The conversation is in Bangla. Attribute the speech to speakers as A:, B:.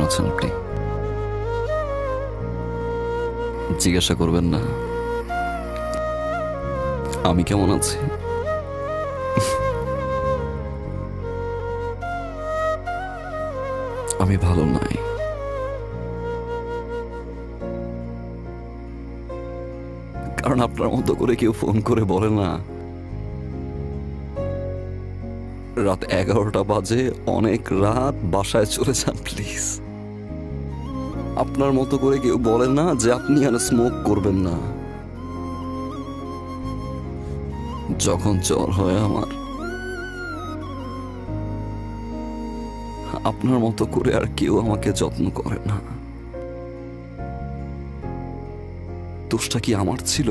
A: আছেন আপনি? জিজ্ঞাসা করবেন না আমি কেমন আছি? আমি ভালো নাই। কারণ আপনার মতো করে কেউ ফোন করে বলে না রাত 11টা বাজে, অনেক রাত, বাসায় চলে যান প্লিজ। আপনার মতো করে কেউ বলে না যে আপনি আর স্মোক করবেন না। যখন জ্বর হয় আমার, আপনার মতো করে আর কেউ আমাকে যত্ন করে না। দোষটা কি আমার ছিল?